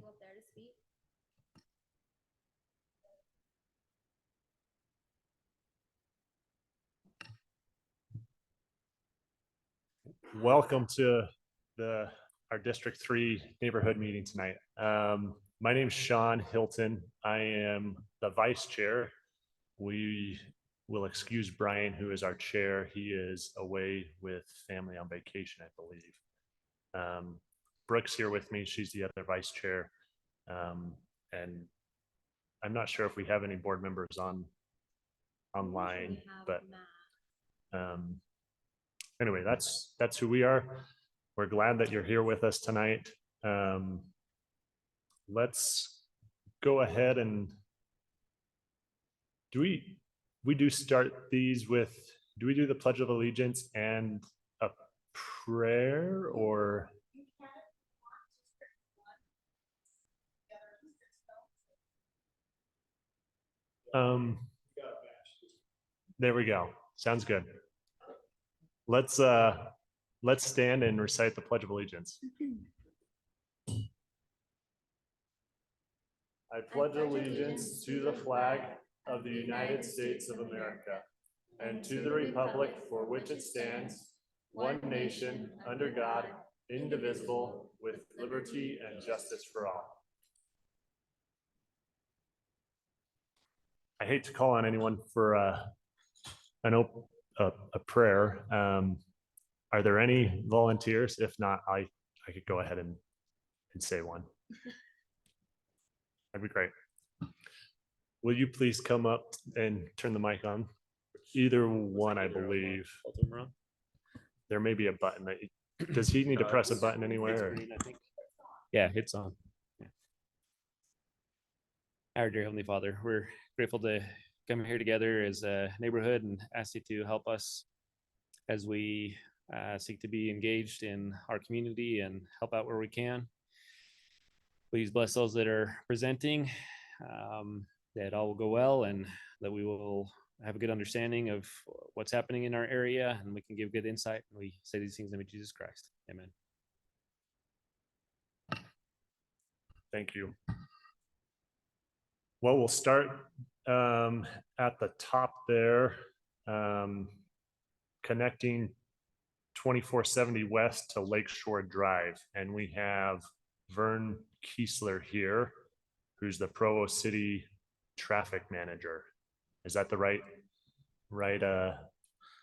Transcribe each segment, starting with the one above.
up there to speak? Welcome to our District 3 neighborhood meeting tonight. My name is Sean Hilton. I am the vice chair. We will excuse Brian, who is our chair. He is away with family on vacation, I believe. Brooke's here with me. She's the other vice chair. And I'm not sure if we have any board members online, but anyway, that's who we are. We're glad that you're here with us tonight. Let's go ahead and we do start these with, do we do the Pledge of Allegiance and a prayer, or? There we go. Sounds good. Let's stand and recite the Pledge of Allegiance. I pledge allegiance to the flag of the United States of America and to the republic for which it stands, one nation, under God, indivisible, with liberty and justice for all. I hate to call on anyone for a prayer. Are there any volunteers? If not, I could go ahead and say one. That'd be great. Will you please come up and turn the mic on? Either one, I believe. There may be a button that does he need to press a button anywhere? Green, I think. Yeah, it's on. Yeah. Our dear Heavenly Father, we're grateful to come here together as a neighborhood and ask you to help us as we seek to be engaged in our community and help out where we can. Please bless those that are presenting, that all will go well and that we will have a good understanding of what's happening in our area and we can give good insight. And we say these things in the name of Jesus Christ. Amen. Thank you. Well, we'll start at the top there, connecting 2470 West to Lakeshore Drive. And we have Vern Keeslar here, who's the Provo City Traffic Manager. Is that the right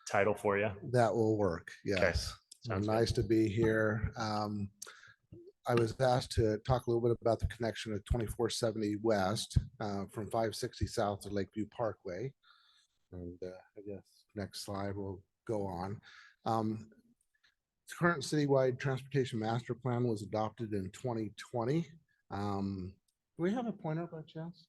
title for you? That will work, yes. Okay. Nice to be here. I was asked to talk a little bit about the connection of 2470 West from 560 South to Lakeview Parkway. And I guess next slide will go on. The current citywide transportation master plan was adopted in 2020. Do we have a pointer by chance?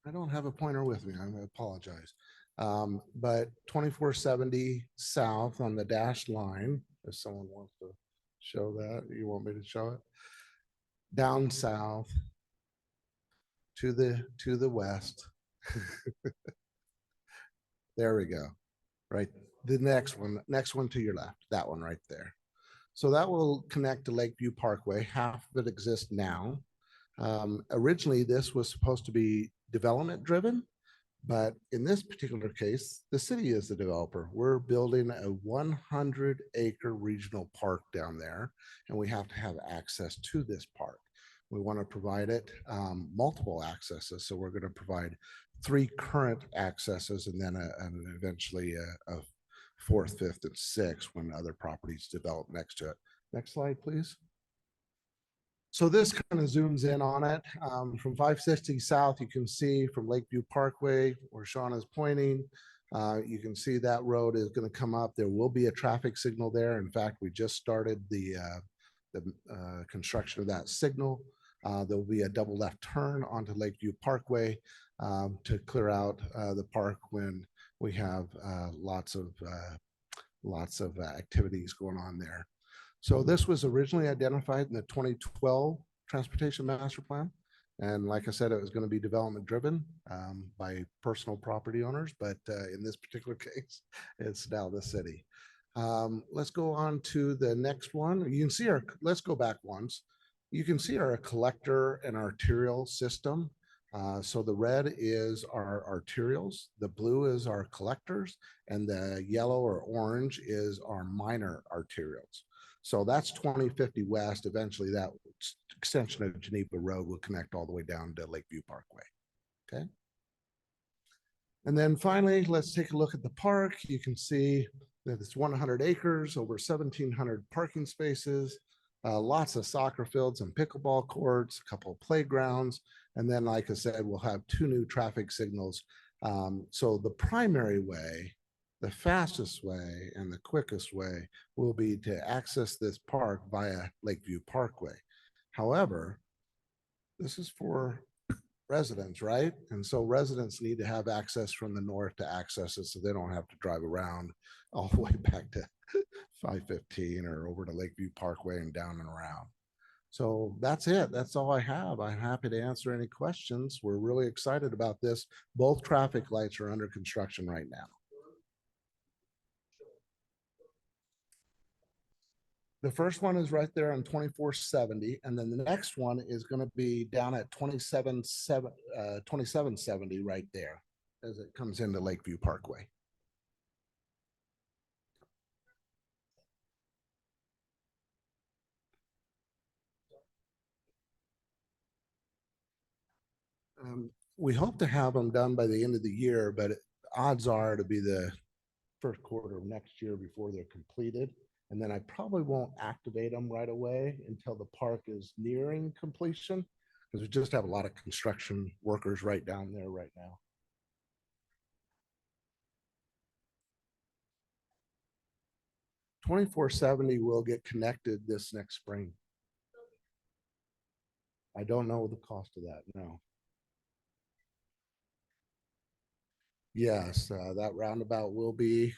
I don't have a pointer with me. I apologize. But 2470 South on the dashed line, if someone wants to show that, you want me to show it? Down south to the west. There we go. Right. The next one to your left, that one right there. So that will connect to Lakeview Parkway. Half of it exists now. Originally, this was supposed to be development driven, but in this particular case, the city is the developer. We're building a 100-acre regional park down there, and we have to have access to this park. We want to provide it multiple accesses. So we're going to provide 3 current accesses and then eventually a 4th, 5th, and 6th when other properties develop next to it. Next slide, please. So this kind of zooms in on it. From 560 South, you can see from Lakeview Parkway, where Sean is pointing, you can see that road is going to come up. There will be a traffic signal there. In fact, we just started the construction of that signal. There will be a double left turn onto Lakeview Parkway to clear out the park when we have lots of activities going on there. So this was originally identified in the 2012 transportation master plan. And like I said, it was going to be development driven by personal property owners, but in this particular case, it's now the city. Let's go on to the next one. You can see let's go back once. You can see our collector and arterial system. So the red is our arterials, the blue is our collectors, and the yellow or orange is our minor arterials. So that's 2050 West. Eventually that extension of Geneva Road will connect all the way down to Lakeview Parkway. Okay. And then finally, let's take a look at the park. You can see that it's 100 acres, over 1,700 parking spaces, lots of soccer fields and pickleball courts, a couple of playgrounds. And then, like I said, we'll have 2 new traffic signals. So the primary way, the fastest way, and the quickest way will be to access this park via Lakeview Parkway. However, this is for residents, right? And so residents need to have access from the north to access it so they don't have to drive around all the way back to 515 or over to Lakeview Parkway and down and around. So that's it. That's all I have. I'm happy to answer any questions. We're really excited about this. Both traffic lights are under construction right now. The first one is right there on 2470, and then the next one is going to be down at 2770 right there as it comes into Lakeview Parkway. We hope to have them done by the end of the year, but odds are to be the first quarter of next year before they're completed. And then I probably won't activate them right away until the park is nearing completion, because we just have a lot of construction workers right down there right now. $2470 will get connected this next spring. I don't know the cost of that, no. Yes, that roundabout will be,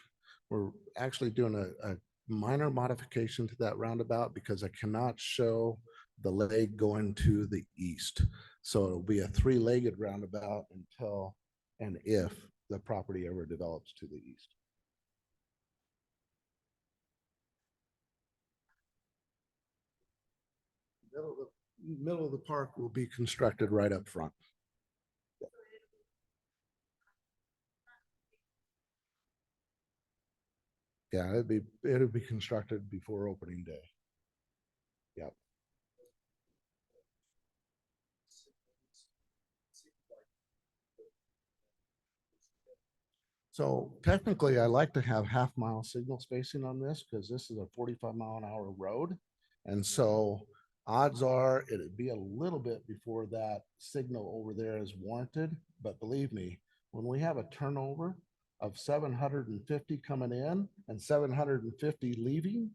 we're actually doing a minor modification to that roundabout because I cannot show the leg going to the east. So it'll be a 3-legged roundabout until and if the property ever develops to the east. Middle of the park will be constructed right up front. Yeah, it'll be constructed before opening day. Yep. So technically, I like to have half-mile signal spacing on this because this is a 45-mile-an-hour road. And so odds are it'd be a little bit before that signal over there is warranted. But believe me, when we have a turnover of 750 coming in and 750 leaving,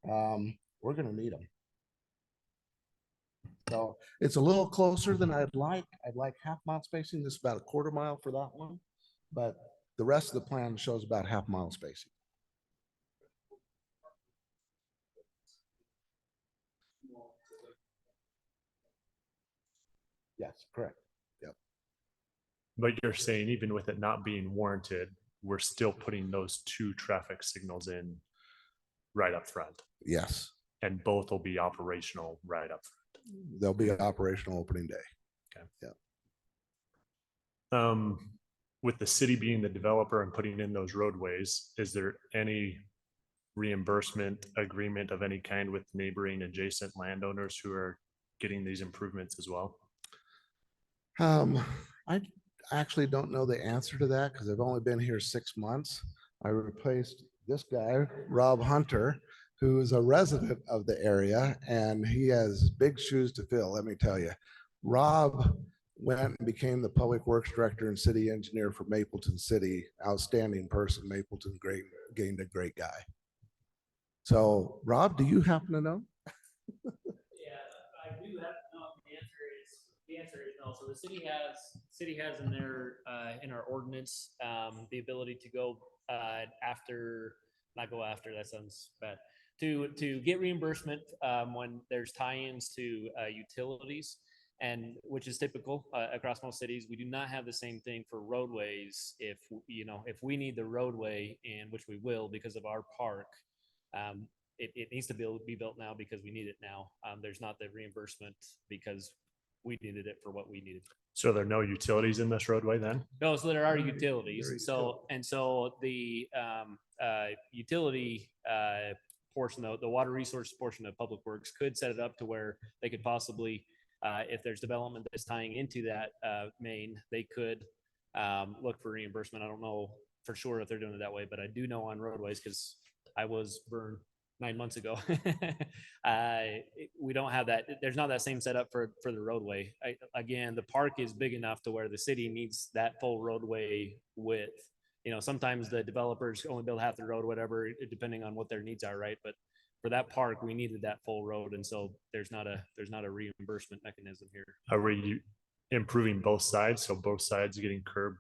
we're going to need them. So it's a little closer than I'd like. I'd like half-mile spacing. This is about a quarter-mile for that one, but the rest of the plan shows about half-mile spacing. Yes, correct. Yep. But you're saying even with it not being warranted, we're still putting those 2 traffic signals in right up front. Yes. And both will be operational right up front. They'll be operational opening day. Okay. Yeah. With the city being the developer and putting in those roadways, is there any reimbursement agreement of any kind with neighboring adjacent landowners who are getting these improvements as well? I actually don't know the answer to that because I've only been here 6 months. I replaced this guy, Rob Hunter, who is a resident of the area, and he has big shoes to fill, let me tell you. Rob went and became the public works director and city engineer for Mapleton City. Outstanding person. Mapleton gained a great guy. So Rob, do you happen to know? Yeah, I do have to know. The answer is no. So the city has in their in our ordinance the ability to go after, not go after, that sounds bad, to get reimbursement when there's tie-ins to utilities, and which is typical across most cities. We do not have the same thing for roadways. If if we need the roadway, and which we will because of our park, it needs to be built now because we need it now. There's not the reimbursement because we needed it for what we needed. So there are no utilities in this roadway then? No, so there are utilities, There are and so the utility portion, the water resource portion of Public Works could set it up to where they could possibly, if there's development that's tying into that main, they could look for reimbursement. I don't know for sure if they're doing it that way, but I do know on roadways because I was Vern 9 months ago. We don't have that. There's not that same setup for the roadway. Again, the park is big enough to where the city needs that full roadway width. Sometimes the developers only build half the road, whatever, depending on what their needs are, right? But for that park, we needed that full road, and so there's not a reimbursement mechanism here. Are we improving both sides? So both sides getting curb,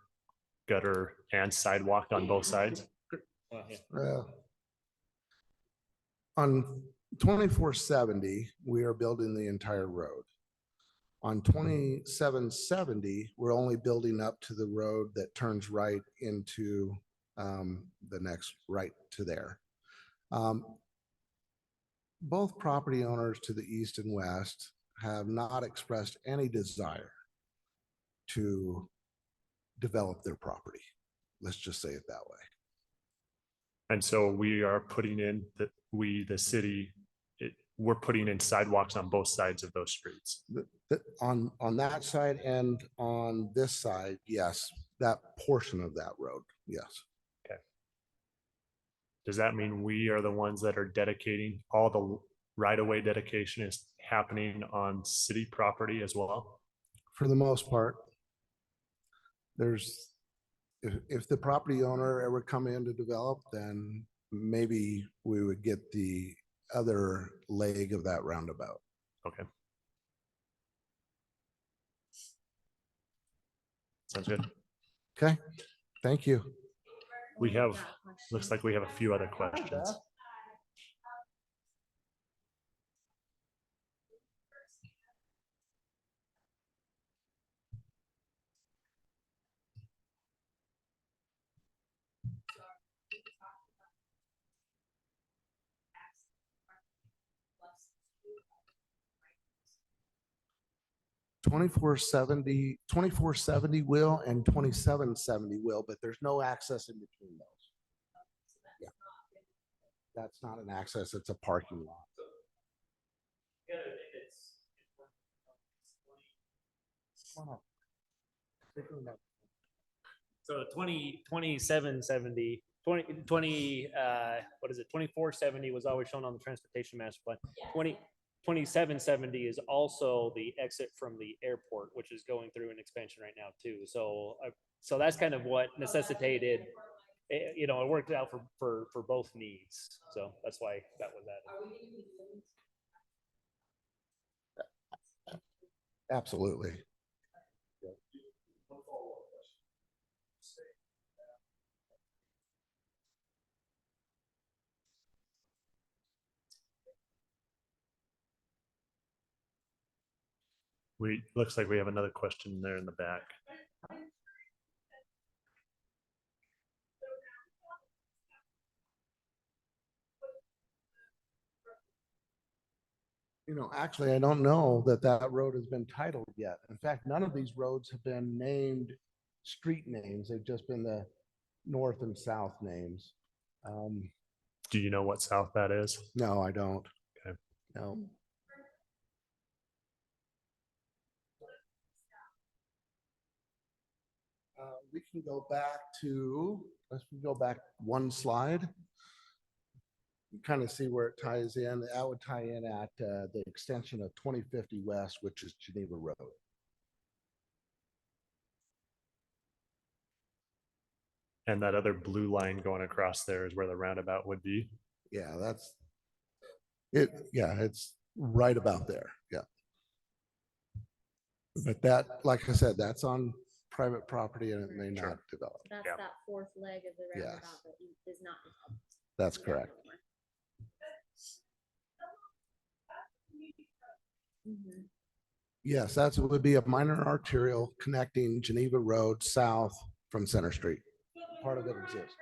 gutter, and sidewalk on both sides? On 2470, we are building the entire road. On 2770, we're only building up to the road that turns right into the next right to there. Both property owners to the east and west have not expressed any desire to develop their property. Let's just say it that way. And so we are putting in the city, we're putting in sidewalks on both sides of those streets. On that side and on this side, yes, that portion of that road, yes. Okay. Does that mean we are the ones that are dedicating, all the right-of-way dedication is happening on city property as well? For the most part, if the property owner ever come in to develop, then maybe we would get the other leg of that roundabout. Okay. Sounds good. Okay, thank you. Looks like we have a few other questions. 2470 will and 2770 will, but there's no access in between those. Yeah. That's not an access, it's a parking lot. So 2770, 2470 was always shown on the transportation master plan. 2770 is also the exit from the airport, which is going through an expansion right now too. So that's kind of what necessitated, it worked out for both needs. So that's why that was added. Absolutely. Looks like we have another question there in the back. Actually, I don't know that road has been titled yet. In fact, none of these roads have been named street names. They've just been the north and south names. Do you know what south that is? No, I don't. Okay. No. We can go back let's go back one slide. Kind of see where it ties in. That would tie in at the extension of 2050 West, which is Geneva Road. And that other blue line going across there is where the roundabout would be. Yeah, that's it. Yeah, it's right about there. Yeah. But that, like I said, that's on private property and it may not develop. That's Yeah. that fourth leg of the Yes. roundabout that is not. That's correct. Yes, that's, it would be a minor arterial connecting Geneva Road south from Center Street. Part of it exists.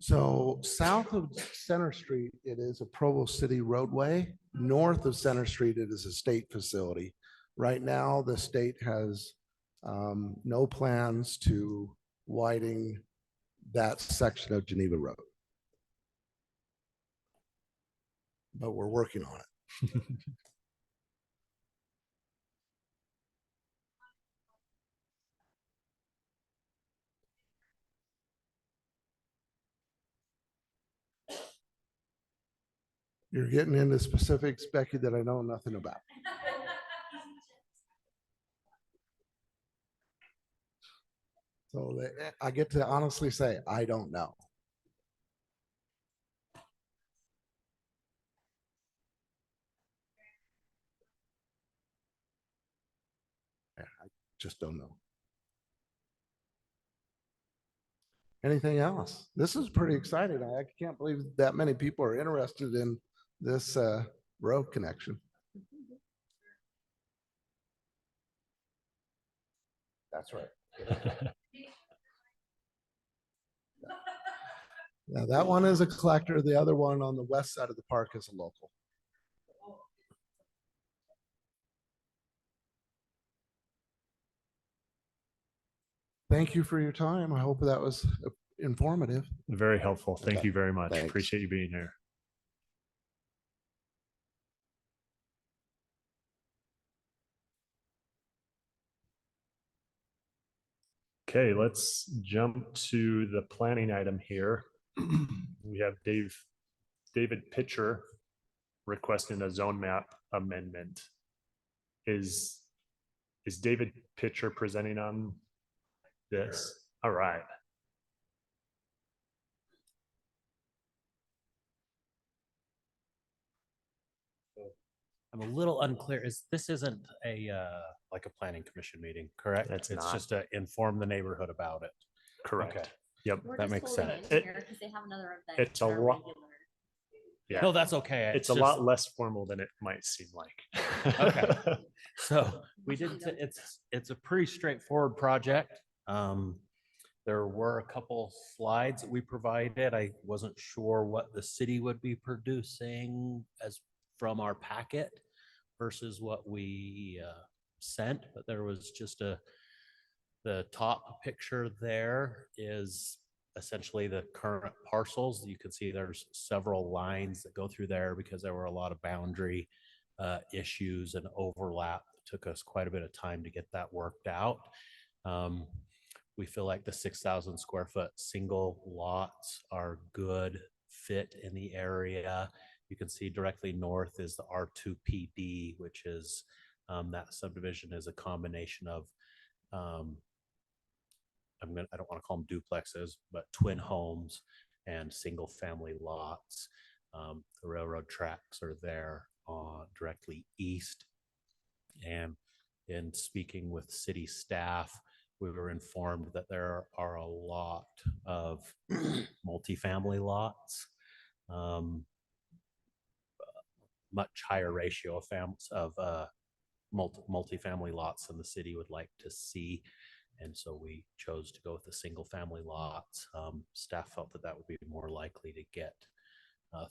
So south of Center Street, it is a Provo City roadway. North of Center Street, it is a state facility. Right now, the state has no plans to widen that section of Geneva Road. But we're working on it. You're getting into specifics, Becky, that I know nothing about. So I get to honestly say, I don't know. I just don't know. Anything else? This is pretty exciting. I can't believe that many people are interested in this road connection. That's right. Now that one is a collector. The other one on the west side of the park is a local. Thank you for your time. I hope that was informative. Very helpful. Thank Okay. you very much. Thanks. Appreciate you being here. Okay, let's jump to the planning item here. We have David Pitcher requesting a zone map amendment. Is David Pitcher presenting on this? All right. I'm a little unclear. This isn't a like a planning commission meeting, correct? It's It's not. just to inform the neighborhood about it. Correct. Okay. Yep. We're That just makes holding sense. it here because they have another event. It's a for our lot- regular- Yeah. No, that's okay. It's a just- lot less formal than it might seem like. Okay. So we didn't, it's a pretty straightforward project. There were a couple slides that we provided. I wasn't sure what the city would be producing as from our packet versus what we sent, but there was just the top picture there is essentially the current parcels. You can see there's several lines that go through there because there were a lot of boundary issues and overlap. It took us quite a bit of time to get that worked out. We feel like the 6,000 square foot single lots are good fit in the area. You can see directly north is the R2PD, which is that subdivision is a combination of I don't want to call them duplexes, but twin homes and single family lots. The railroad tracks are there directly east. And in speaking with city staff, we were informed that there are a lot of multifamily lots, much higher ratio of multifamily lots than the city would like to see. And so we chose to go with the single family lots. Staff felt that would be more likely to get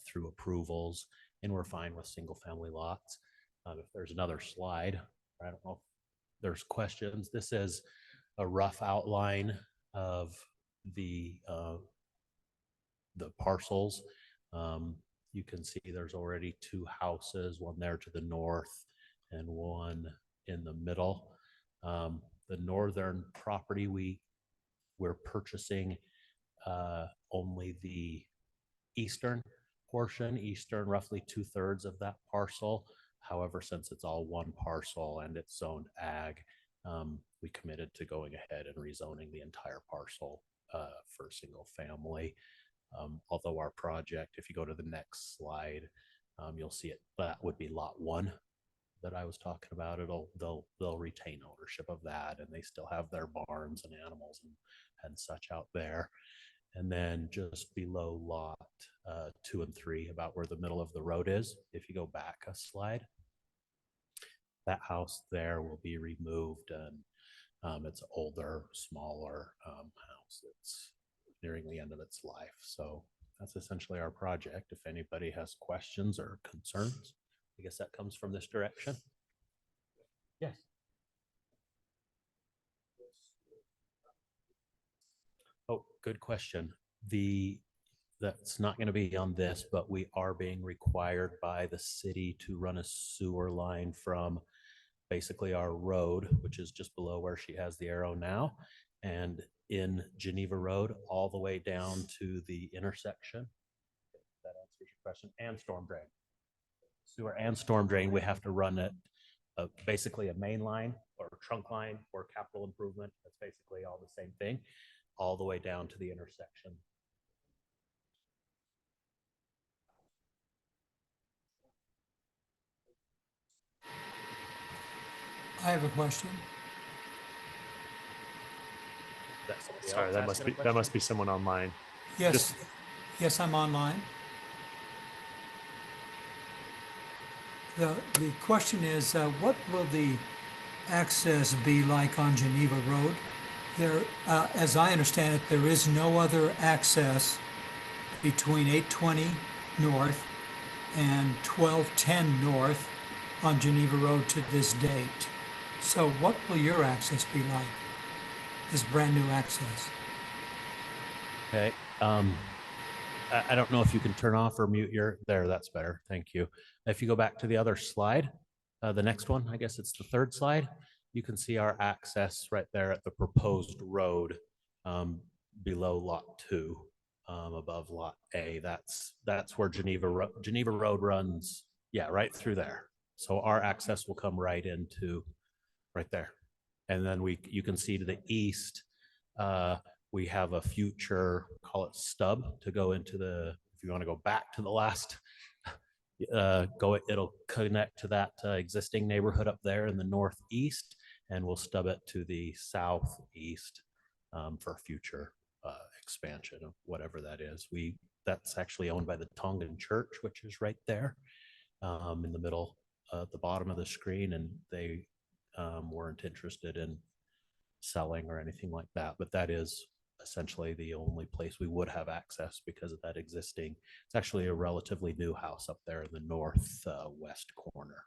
through approvals, and we're fine with single family lots. If there's another slide, I don't know if there's questions. This is a rough outline of the parcels. You can see there's already two houses, one there to the north and one in the middle. The northern property, we're purchasing only the eastern portion, roughly 2/3 of that parcel. However, since it's all one parcel and it's zoned ag, we committed to going ahead and rezoning the entire parcel for single family. Although our project, if you go to the next slide, you'll see it. That would be lot 1 that I was talking about. They'll retain ownership of that, and they still have their barns and animals and and such out there. And then just below lot 2 and 3, about where the middle of the road is, if you go back a slide, that house there will be removed, and it's older, smaller house that's nearing the end of its life. So that's essentially our project. If anybody has questions or concerns, I guess that comes from this direction. Yes. Oh, good question. That's not going to be on this, but we are being required by the city to run a sewer line from basically our road, which is just below where she has the arrow now, and in Geneva Road all the way down to the intersection. If that answers your question. And storm drain. Sewer and storm drain, we have to run it basically a main line or trunk line or capital improvement. That's basically all the same thing, all the way down to the intersection. I have a question. Sorry, that must be someone online. Yes, yes, I'm online. The question is, what will the access be like on Geneva Road? There, as I understand it, there is no other access between 820 North and 1210 North on Geneva Road to this date. So what will your access be like, this brand new access? Okay. I don't know if you can turn off or mute there. That's better. Thank you. If you go back to the other slide, the next one, I guess it's the third slide, you can see our access right there at the proposed road below lot 2, above lot A. That's where Geneva Road runs. Yeah, right through there. So our access will come right into right there. And then you can see to the east, we have a future, call it stub, to go into if you want to go back to the last, it'll connect to that existing neighborhood up there in the northeast, and we'll stub it to the southeast for future expansion of whatever that is. That's actually owned by the Tongan Church, which is right there in the middle, at the bottom of the screen, and they weren't interested in selling or anything like that, but that is essentially the only place we would have access because of that existing. It's actually a relatively new house up there in the northwest corner.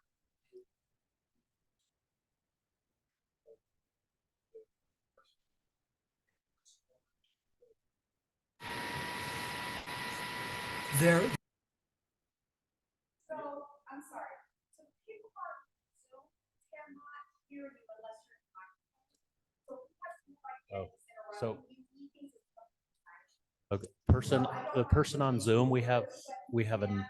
There. So, I'm sorry. So people on Zoom cannot hear you unless you're talking. So we have some questions So okay, the person on Zoom, we have an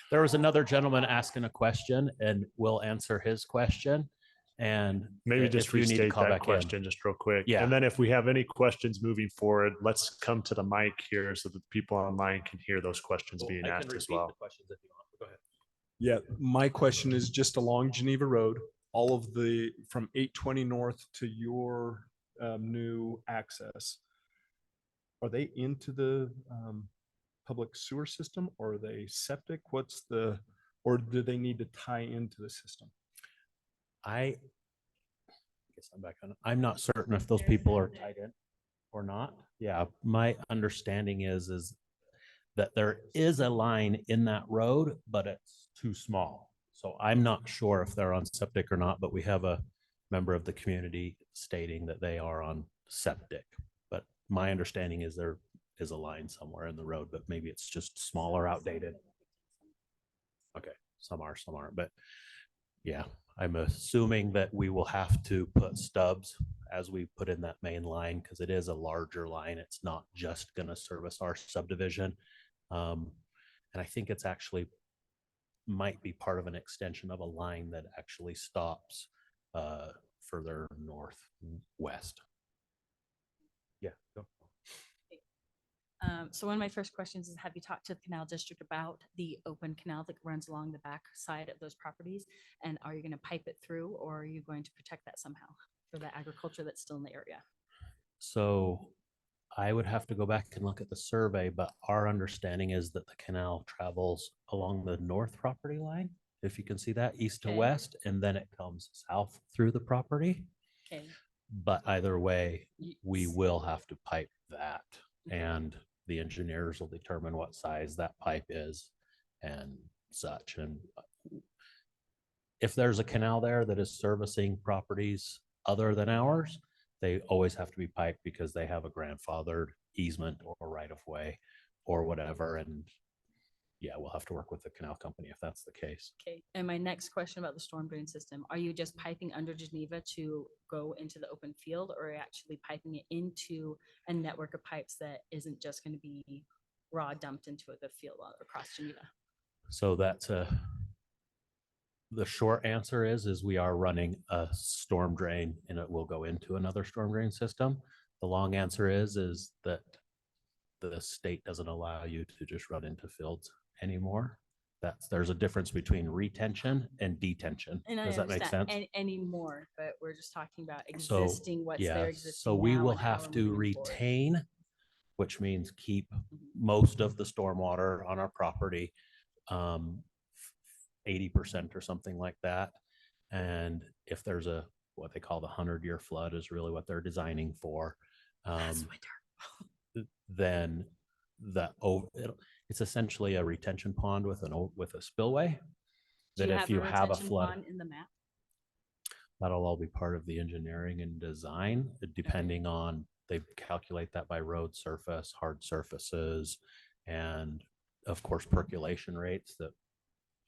there was another gentleman asking a question, and we'll answer his question. And maybe just restate that question just real quick. Yeah. And then if we have any questions moving forward, let's come to the mic here so that people online can hear those questions being asked as well. Go ahead. Yeah, my question is just along Geneva Road, all of from 820 North to your new access. Are they into the public sewer system, or are they septic? Or do they need to tie into the system? I guess I'm back on. I'm not certain if those people are tied in or not. Yeah, my understanding is that there is a line in that road, but it's too small. So I'm not sure if they're on septic or not, but we have a member of the community stating that they are on septic. But my understanding is there is a line somewhere in the road, but maybe it's just small or outdated. Okay, some aren't, but yeah, I'm assuming that we will have to put stubs as we put in that main line, because it is a larger line. It's not just going to service our subdivision. And I think it's actually might be part of an extension of a line that actually stops further northwest. Yeah. Go. So one of my first questions is, have you talked to the Canal District about the open canal that runs along the back side of those properties? And are you going to pipe it through, or are you going to protect that somehow? for the agriculture that's still in the area? So I would have to go back and look at the survey, but our understanding is that the canal travels along the north property line, if you can see that, east to Okay. west, and then it comes south through the property. Okay. But either way, we Yes. will have to pipe that, Okay. and the engineers will determine what size that pipe is and such. And if there's a canal there that is servicing properties other than ours, they always have to be piped because they have a grandfathered easement or right of way or whatever. And yeah, we'll have to work with the canal company if that's the case. Okay, and my next question about the storm drain system, are you just piping under Geneva to go into the open field, or are you actually piping it into a network of pipes that isn't just going to be raw dumped into the field across Geneva? So that's the short answer is we are running a storm drain and it will go into another storm drain system. The long answer is that the state doesn't allow you to just run into fields anymore. There's a difference between retention and detention. And I Does that make understand sense? anymore, but we're just talking about So, existing, what's yeah, there existing so we now will and how have we're to moving forward. retain, which means keep Mhm. most of the stormwater on our property, 80% or something like that. And if there's what they call the 100-year flood is really what they're designing for. Last winter. Then it's essentially a retention pond with a spillway. Do That you if have you a have a retention flood, pond in the map? that'll all be part of the engineering and design, depending on, they calculate that by road surface, hard surfaces, and of course percolation rates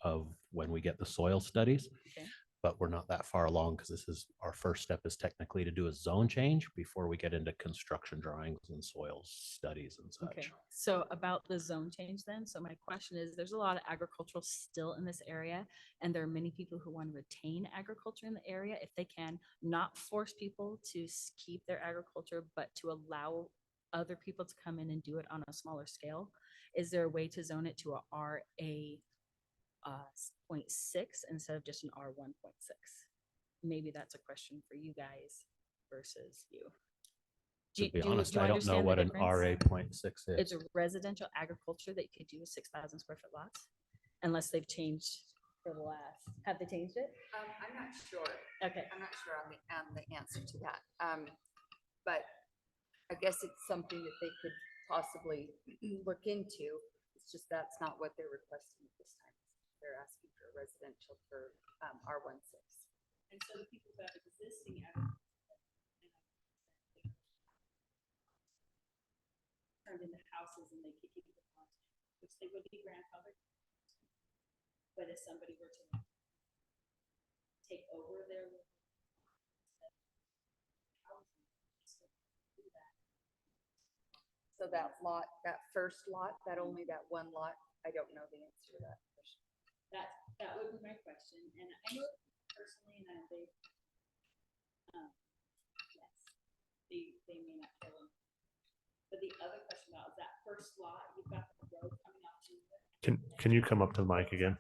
of when we get the soil studies. Okay. But we're not that far along because our first step is technically to do a zone change before we get into construction drawings and soil studies and Okay, such. so about the zone change then, so my question is, there's a lot of agricultural still in this area, and there are many people who want to retain agriculture in the area if they can, not force people to keep their agriculture, but to allow other people to come in and do it on a smaller scale. Is there a way to zone it to a RA 0.6 instead of just an R 1.6? Maybe that's a question for you guys versus you. To be honest, you I don't know understand the what an difference? RA 0.6 It's is. a residential agriculture that you could do with 6,000 square foot lots, unless they've changed for the last, have they changed it? I'm not sure. Okay, I'm not sure on the answer to that. But I guess it's something that they could possibly look into. It's just that's not what they're requesting at this time. They're asking for residential for R16. and so the people who have existing agriculture turned into houses and they could keep the content, which they would be grandfathered. But if somebody were to take over their housing, do that. So that lot, that first lot, only that one lot, I don't know the answer to that question. That would be my question, and I know personally, and yes, they may not kill them. But the other question about is that first lot, you've got the road coming off Geneva. Can you come up to the mic again?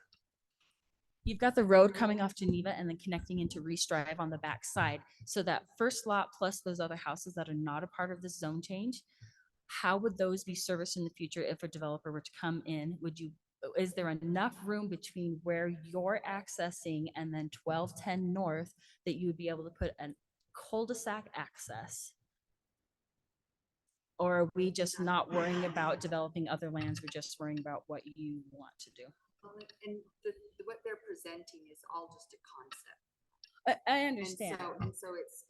You've got the road coming off Geneva and then connecting into Reese Drive on the back side. So that first lot plus those other houses that are not a part of this zone change, how would those be serviced in the future if a developer were to come in? Is there enough room between where you're accessing and then 1210 North that you would be able to put a cul-de-sac access? Or are we just not worrying about developing other lands? We're just worrying about what you want to do. And what they're presenting is all just a concept. I understand. And so it's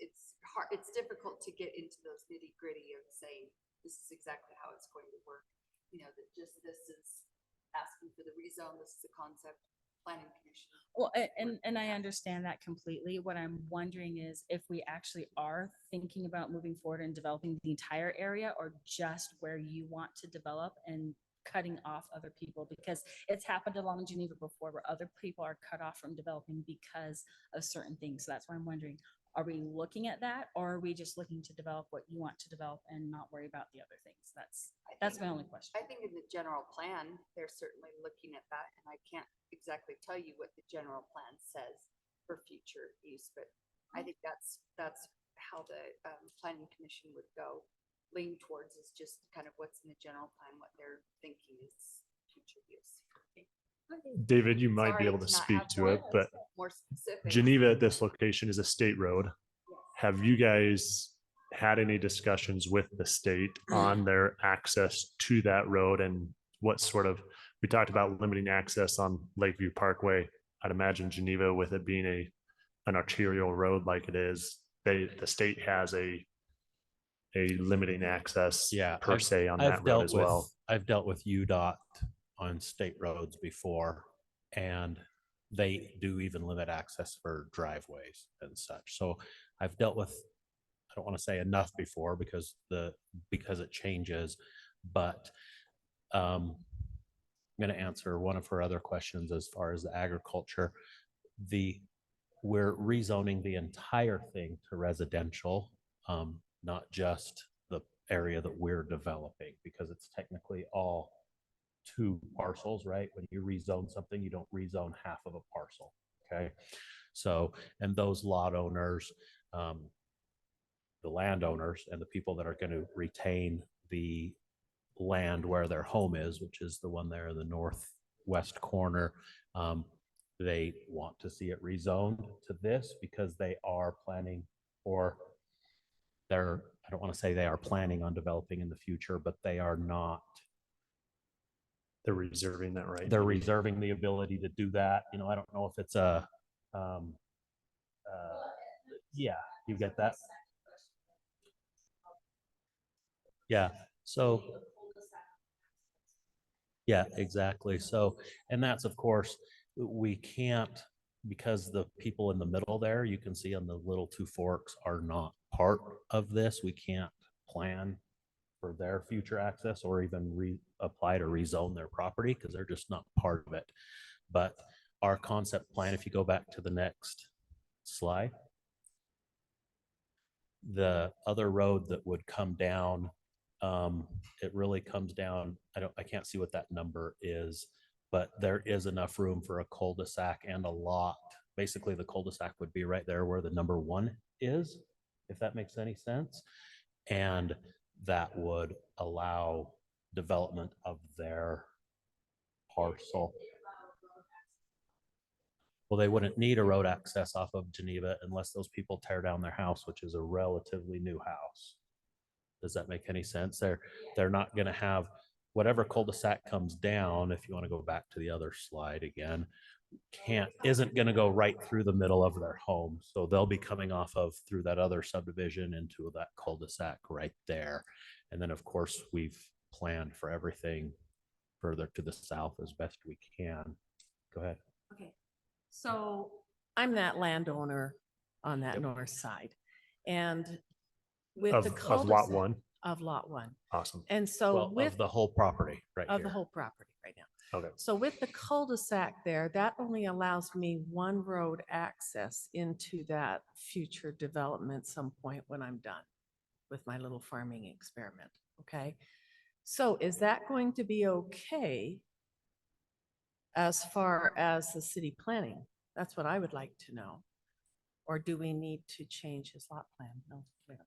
hard, it's difficult to get into those nitty gritty of saying, this is exactly how it's going to work. You know, that just this is asking for the rezone, this is a concept, planning commission. Well, and I understand that completely. What I'm wondering is if we actually are thinking about moving forward and developing the entire area or just where you want to develop and cutting off other people, because it's happened along Geneva before where other people are cut off from developing because of certain things. So that's why I'm wondering, are we looking at that, or are we just looking to develop what you want to develop and not worry about the other things? That's my only question. I think in the general plan, they're certainly looking at that, and I can't exactly tell you what the general plan says for future use, but I think that's how the planning commission would go, lean towards is just kind of what's in the general plan, what they're thinking is future use. David, you might be Sorry able to not speak have to more- it, but More specific. Geneva at this location is a state road. Have you guys had any discussions with the state on their access to that road and what sort of, we talked about limiting access on Lakeview Parkway. I'd imagine Geneva, with it being an arterial road like it is, the state has a limiting access per se on that road as well. I've dealt with UDOT on state roads before, and they do even limit access for driveways and such. So I've dealt with, I don't want to say enough before because it changes, but I'm going to answer one of her other questions as far as the agriculture. We're rezoning the entire thing to residential, not just the area that we're developing, because it's technically all two parcels, right? When you rezone something, you don't rezone half of a parcel. Okay. So, and those lot owners, the landowners and the people that are going to retain the land where their home is, which is the one there in the northwest corner, they want to see it rezoned to this because they are planning, or I don't want to say they are planning on developing in the future, but they are not. They're reserving that right. They're reserving the ability to do that. You know, I don't know if it's yeah, you get that? Yeah. So, yeah, exactly. So, and that's, of course, we can't, because the people in the middle there, you can see on the little two forks, are not part of this. We can't plan for their future access or even apply to rezone their property because they're just not part of it. But our concept plan, if you go back to the next slide, the other road that would come down, it really comes down, I can't see what that number is, but there is enough room for a cul-de-sac and a lot. Basically, the cul-de-sac would be right there where the number 1 is, if that makes any sense. And that would allow development of their parcel. Well, they wouldn't need a road access off of Geneva unless those people tear down their house, which is a relatively new house. Does that make any sense? They're not going to have whatever cul-de-sac comes down. If you want to go back to the other slide again, isn't going to go right through the middle of their home. So they'll be coming off of through that other subdivision into that cul-de-sac right there. And then of course we've planned for everything further to the south as best we can. Go ahead. Okay. So I'm that landowner on that north side, and with the of lot 1. Of lot 1. Awesome. And so Of the whole property right of here. the whole property right now. Okay. So with the cul-de-sac there, that only allows me one road access into that future development some point when I'm done with my little farming experiment. Okay. So is that going to be okay as far as the city planning? That's what I would like to know. Or do we need to change his lot plan?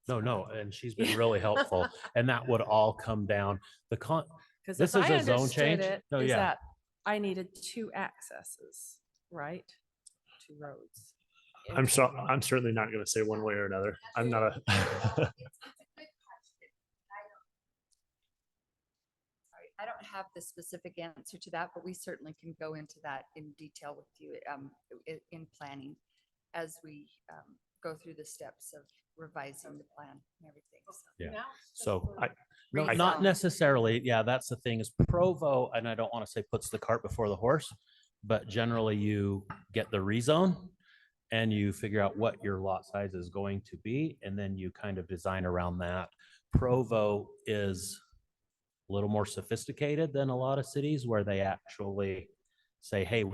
No. And she's been really helpful. And that would all come down. Because This if is I a zone understood change. it, Oh, is yeah. that I needed 2 accesses, right? 2 roads. I'm certainly not going to say one way or another. I'm not a. I don't have the specific answer to that, but we certainly can go into that in detail with you in planning as we go through the steps of revising the plan and everything. Yeah. So Rezone. not necessarily. Yeah, that's the thing is Provo, and I don't want to say puts the cart before the horse, but generally you get the rezone and you figure out what your lot size is going to be, and then you kind of design around that. Provo is a little more sophisticated than a lot of cities where they actually say, hey,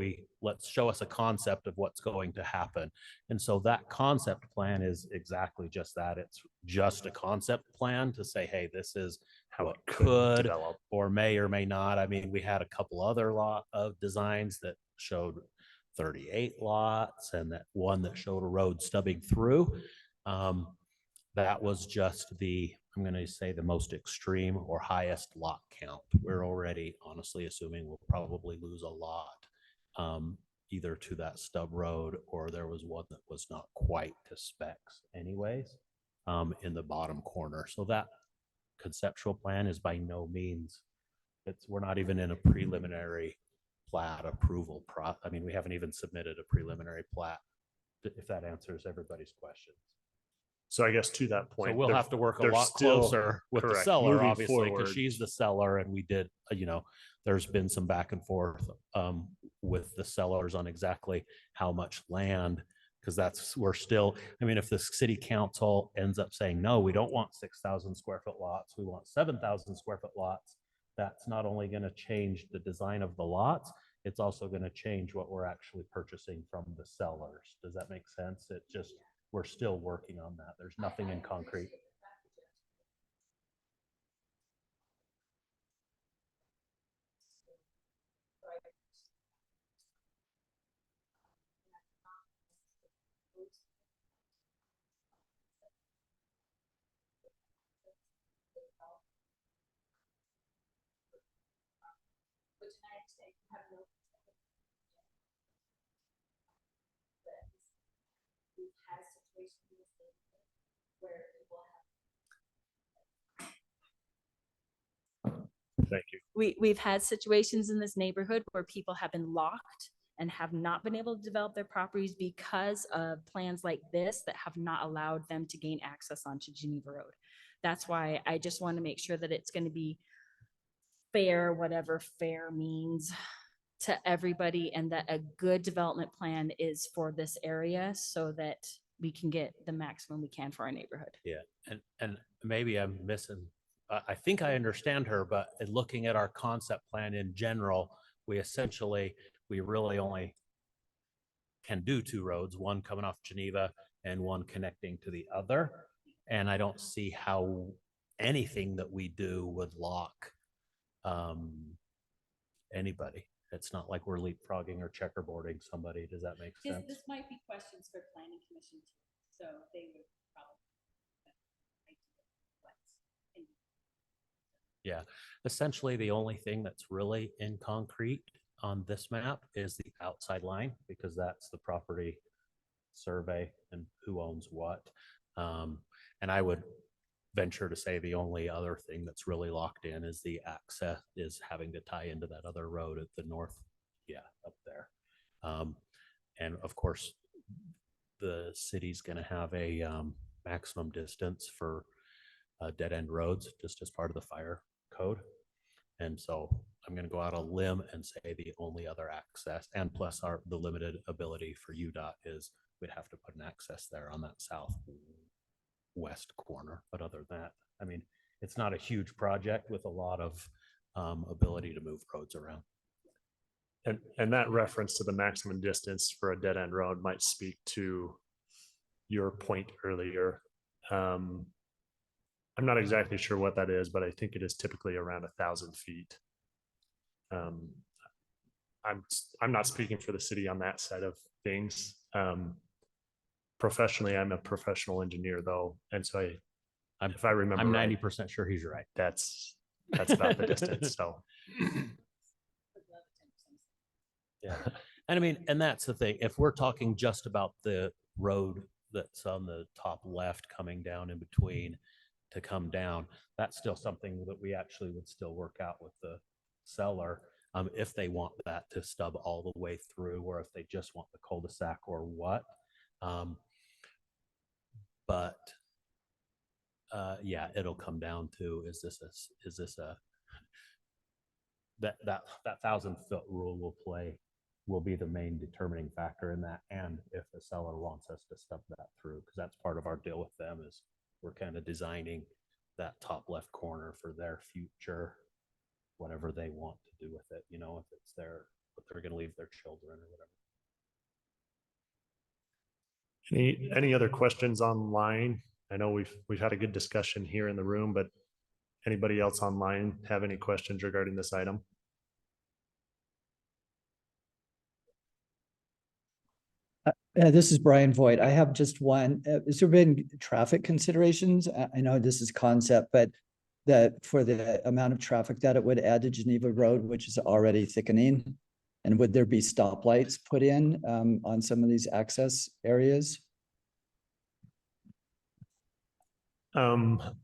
let's show us a concept of what's going to happen. And so that concept plan is exactly just that. It's just a concept plan to say, hey, this is how it could develop or may or may not. I mean, we had a couple other lot of designs that showed 38 lots and that one that showed a road stubbing through. That was just I'm going to say the most extreme or highest lot count. We're already honestly assuming we'll probably lose a lot, either to that stub road, or there was one that was not quite to specs anyways, in the bottom corner. So that conceptual plan is by no means, we're not even in a preliminary plat approval I mean, we haven't even submitted a preliminary plat, if that answers everybody's questions. So I guess to that point, So we'll there- have to work a there's lot still- closer with the correct, seller, moving obviously, because forward. she's the seller, and we did, there's been some back and forth with the sellers on exactly how much land, because we're still, I mean, if the city council ends up saying, no, we don't want 6,000 square foot lots, we want 7,000 square foot lots, that's not only going to change the design of the lots, it's also going to change what we're actually purchasing from the sellers. Does that make sense? We're still working on that. There's nothing in concrete. Thank you. We've had situations in this neighborhood where people have been locked and have not been able to develop their properties because of plans like this that have not allowed them to gain access onto Geneva Road. That's why I just want to make sure that it's going to be fair, whatever fair means, to everybody, and that a good development plan is for this area so that we can get the maximum we can for our neighborhood. Yeah, and maybe I'm missing, I think I understand her, but in looking at our concept plan in general, we really only can do two roads, one coming off Geneva and one connecting to the other. And I don't see how anything that we do would lock anybody. It's not like we're leapfrogging or checkerboarding somebody. Does that make sense? This might be questions for planning commission too, so they would probably. Yeah, essentially the only thing that's really in concrete on this map is the outside line, because that's the property survey and who owns what. And I would venture to say the only other thing that's really locked in is the access, is having to tie into that other road at the north. Yeah, up there. And of course, the city's going to have a maximum distance for dead end roads, just as part of the fire code. And so I'm going to go out on a limb and say the only other access, and plus the limited ability for UDOT, is we'd have to put an access there on that southwest corner. But other than that, I mean, it's not a huge project with a lot of ability to move roads around. And that reference to the maximum distance for a dead end road might speak to your point earlier. I'm not exactly sure what that is, but I think it is typically around 1,000 feet. I'm not speaking for the city on that side of things. Professionally, I'm a professional engineer though, and so if I remember, I'm 90% sure he's right. That's about the distance. So. Yeah. And I mean, and that's the thing, if we're talking just about the road that's on the top left coming down in between to come down, that's still something that we actually would still work out with the seller, if they want that to stub all the way through, or if they just want the cul-de-sac or what. But yeah, it'll come down to, that 1,000-foot rule will be the main determining factor in that. And if the seller wants us to stub that through, because that's part of our deal with them, is we're kind of designing that top left corner for their future, whatever they want to do with it, if it's what they're going to leave their children or whatever. Any other questions online? I know we've had a good discussion here in the room, but anybody else online have any questions regarding this item? This is Brian Voigt. I have just one. Has there been traffic considerations? I know this is concept, but that for the amount of traffic that it would add to Geneva Road, which is already thickening? And would there be stoplights put in on some of these access areas? I'll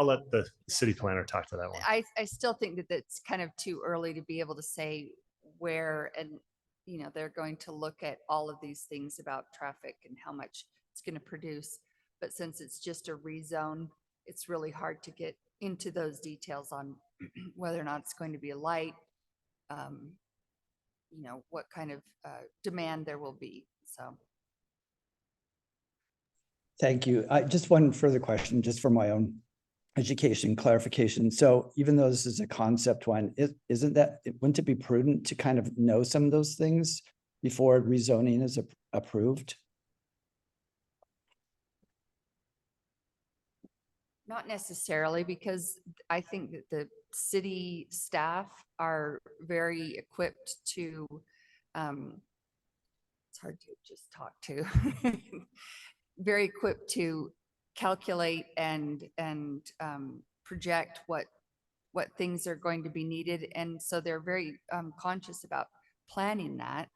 let the city planner talk to that one. I still think that it's kind of too early to be able to say where, and, you know, they're going to look at all of these things about traffic and how much it's going to produce. But since it's just a rezone, it's really hard to get into those details on whether or not it's going to be a light, you know, what kind of demand there will be. So. Thank you. Just one further question, just for my own education clarification. So even though this is a concept one, wouldn't it be prudent to kind of know some of those things before rezoning is approved? Not necessarily, because I think that the city staff are very equipped to, it's hard to just talk to, very equipped to calculate and project what things are going to be needed. And so they're very conscious about planning that.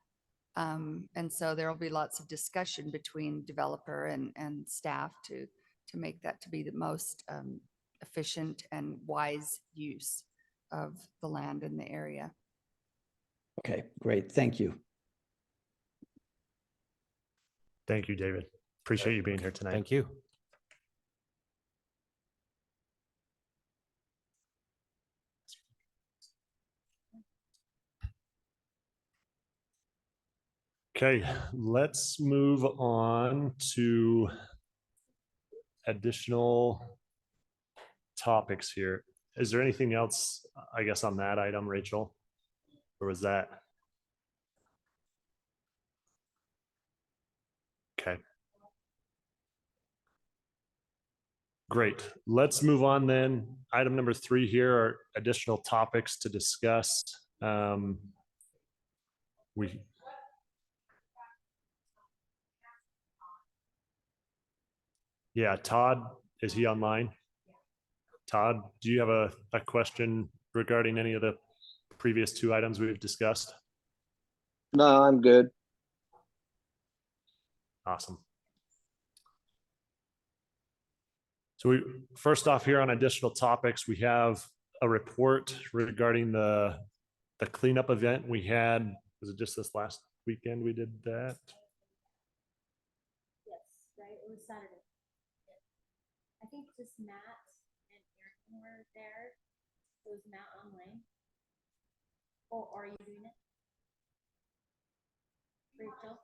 And so there will be lots of discussion between developer and staff to make that to be the most efficient and wise use of the land in the area. Okay, great. Thank you. Thank you, David. Appreciate you being here tonight. Thank you. Okay, let's move on to additional topics here. Is there anything else, I guess, on that item, Rachel? Or was that? Okay. Great. Let's move on then. Item number 3 here are additional topics to discuss. Yeah, Todd, is he online? Todd, do you have a question regarding any of the previous 2 items we've discussed? No, I'm good. Awesome. So first off here on additional topics, we have a report regarding the cleanup event we had. Was it just this last weekend we did that? Yes, right, it was Saturday. I think just Matt and Aaron were there. It was Matt online. Or are you doing it? Rachel?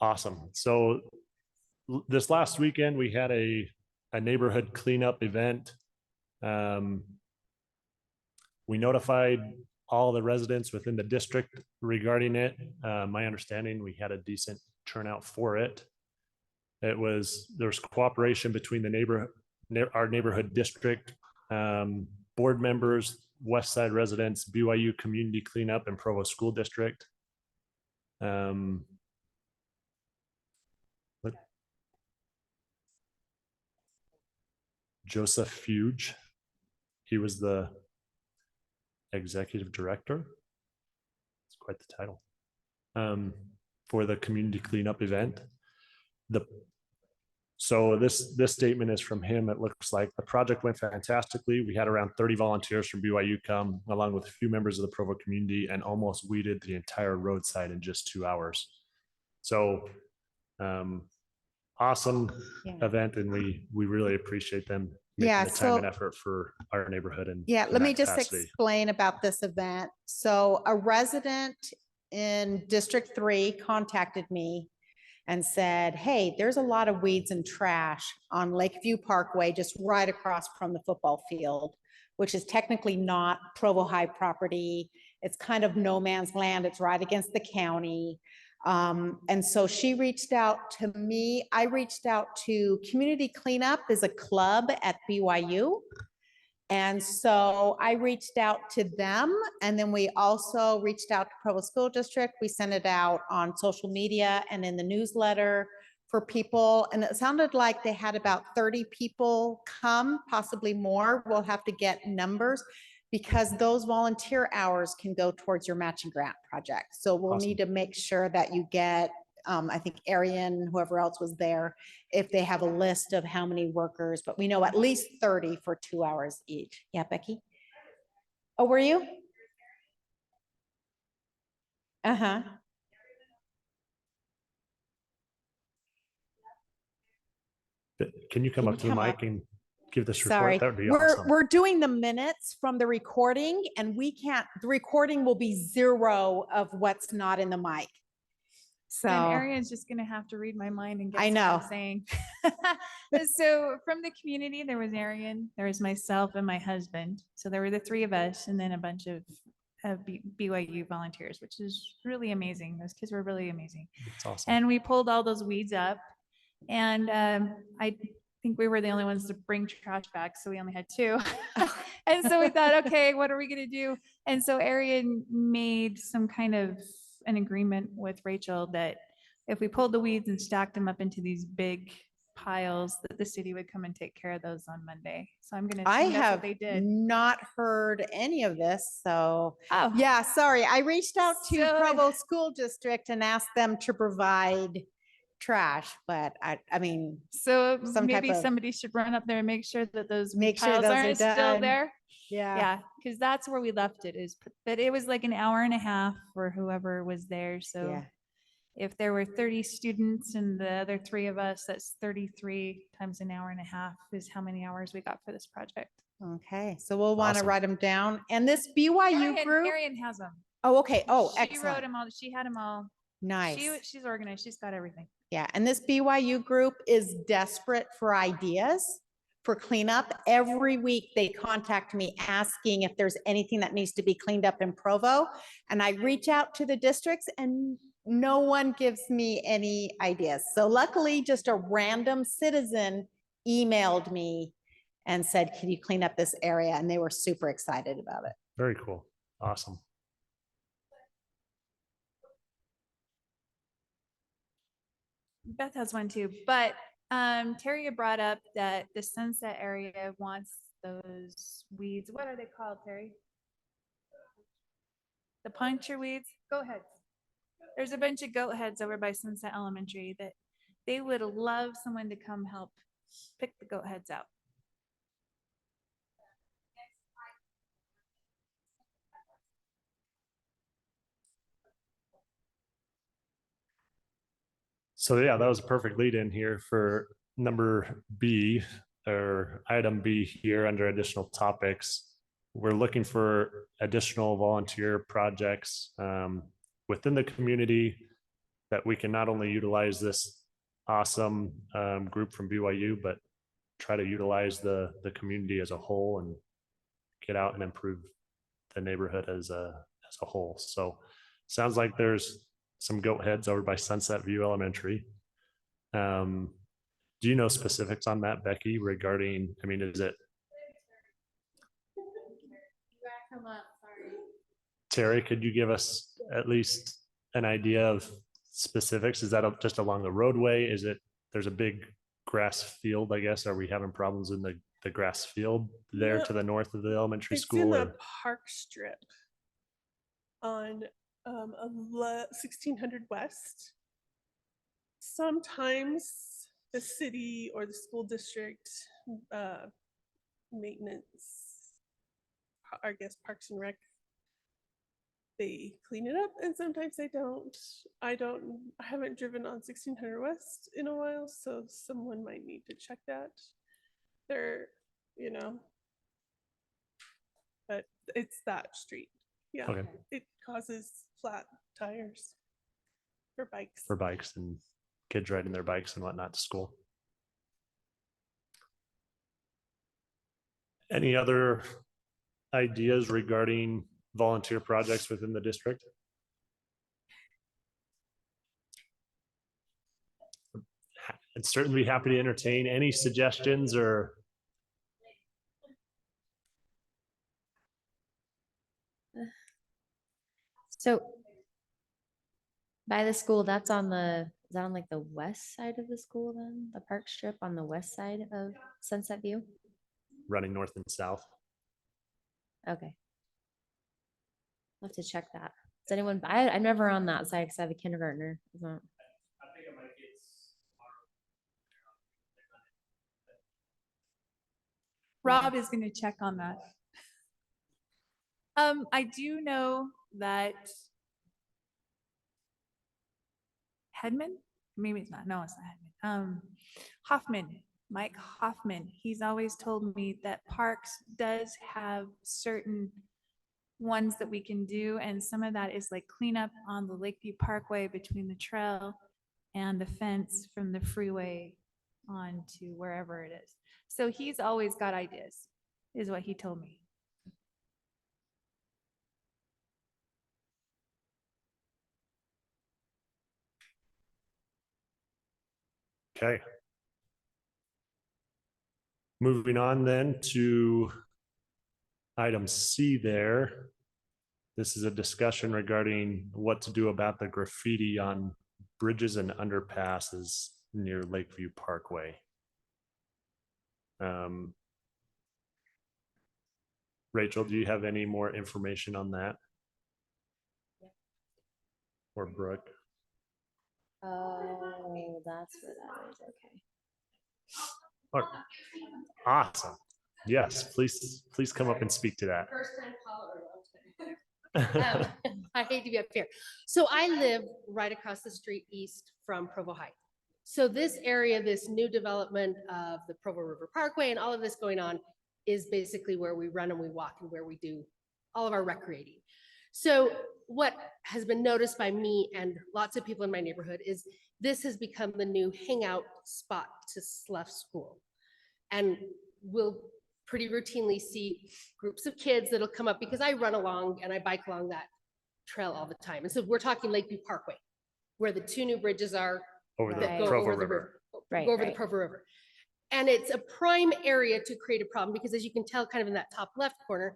Awesome. So this last weekend we had a neighborhood cleanup event. We notified all the residents within the district regarding it. My understanding, we had a decent turnout for it. There's cooperation between our neighborhood district, board members, West Side residents, BYU Community Cleanup, and Provo School District. Joseph Fuge, he was the executive director. It's quite the title. For the community cleanup event. So this statement is from him. It looks like the project went fantastically. We had around 30 volunteers from BYU come, along with a few members of the Provo community, and almost weeded the entire roadside in just 2 hours. So awesome event, and we really appreciate them making the time and effort for our neighborhood. And let me just explain about this event. So a resident in District 3 contacted me and said, hey, there's a lot of weeds and trash on Lakeview Parkway, just right across from the football field, which is technically not Provo High property. It's kind of no man's land. It's right against the county. And so she reached out to me. I reached out to Community Cleanup, is a club at BYU. And so I reached out to them, and then we also reached out to Provo School District. We sent it out on social media and in the newsletter for people. And it sounded like they had about 30 people come, possibly more. We'll have to get numbers because those volunteer hours can go towards your matching grant project. So we'll need to make sure that you get, I think Arian, whoever else was there, if they have a list of how many workers, but we know at least 30 for 2 hours each. Yeah, Becky? Oh, were you? Uh-huh. Can you come Can up you to the come mic up? and give this Sorry, report? That would be we're, awesome. we're doing the minutes from the recording and we can't, the recording will be 0 of what's not in the mic. So. And Arian's just gonna have to read my mind and I guess what I'm know. saying. So from the community, there was Arian, there was myself and my husband. So there were the 3 of us and then a bunch of BYU volunteers, which is really amazing. Those kids were really amazing. It's awesome. And we pulled all those weeds up. And I think we were the only ones to bring trash bags, so we only had 2. And so we thought, okay, what are we gonna do? And so Arian made some kind of an agreement with Rachel that if we pulled the weeds and stacked them up into these big piles, that the city would come and take care of those on Monday. So I'm gonna I assume that's what have they did. not heard any of this, so. Oh. Yeah, sorry. I reached out to So- Provo School District and asked them to provide trash, but I mean, So some type maybe of- somebody should run up there and make sure that those Make sure piles those are aren't still done. there. yeah. Yeah, because that's where we left it is, but it was like an hour and a half for whoever was there. So Yeah. if there were 30 students and the other 3 of us, that's 33 times an hour and a half is how many hours we got for this project. Okay, so we'll want to Awesome. write them down. And this BYU group. Arian has them. Oh, okay. Oh, She wrote excellent. them all. She had them all. Nice. She's organized. She's got everything. Yeah, and this BYU group is desperate for ideas for cleanup. Every week they contact me asking if there's anything that needs to be cleaned up in Provo. And I reach out to the districts and no one gives me any ideas. So luckily, just a random citizen emailed me and said, can you clean up this area? And they were super excited about it. Very cool. Awesome. Beth has one too, but Terry had brought up that the Sunset area wants those weeds. What are they called, Terry? The puncture weeds? Goat heads. There's a bunch of goat heads over by Sunset Elementary that they would love someone to come help pick the goat heads out. So yeah, that was a perfect lead in here for number B or item B here under additional topics. We're looking for additional volunteer projects within the community that we can not only utilize this awesome group from BYU, but try to utilize the community as a whole and get out and improve the neighborhood as a whole. So sounds like there's some goat heads over by Sunset View Elementary. Do you know specifics on that, Becky, regarding, I mean, is it? Terry, could you give us at least an idea of specifics? Is that just along the roadway? Is it, there's a big grass field, I guess? Are we having problems in the grass field there No, to the north of the elementary It's in school? the or- park strip on 1600 West. Sometimes the city or the school district maintenance, I guess Parks and Rec, they clean it up and sometimes they don't. I haven't driven on 1600 West in a while, so someone might need to check that. They're, but it's that street. Yeah, Okay. It causes flat tires for bikes. For bikes and kids riding their bikes and whatnot to school. Any other ideas regarding volunteer projects within the district? I'd certainly be happy to entertain any suggestions or So by the school, that's on the, is that on like the west side of the school then? The park strip on the west side of Sunset View? running north and south. Okay. I'll have to check that. Is anyone, I'm never on that side because I have a kindergartner. So- Rob is going to check on that. I do know that Hedman, maybe it's not. No, it's not Hedman. Hoffman, Mike Hoffman. He's always told me that Parks does have certain ones that we can do, and some of that is like cleanup on the Lakeview Parkway between the trail and the fence from the freeway on to wherever it is. So he's always got ideas, is what he told me. Okay. Moving on then to item C there. This is a discussion regarding what to do about the graffiti on bridges and underpasses near Lakeview Parkway. Rachel, do you have any more information on that? Or Brooke? Oh, that's where that is. Okay. Oh, awesome. Yes, please come up and speak to that. First time caller. I hate to be up here. So I live right across the street east from Provo High. So this area, this new development of the Provo River Parkway and all of this going on is basically where we run and we walk and where we do all of our recreating. So what has been noticed by me and lots of people in my neighborhood is this has become the new hangout spot to Slough School. And we'll pretty routinely see groups of kids that'll come up because I run along and I bike along that trail all the time. And so we're talking Lakeview Parkway, where the two new bridges are over the that go Provo over the River. river, go over the Provo River. And it's a prime area to create a problem because as you can tell kind of in that top left corner,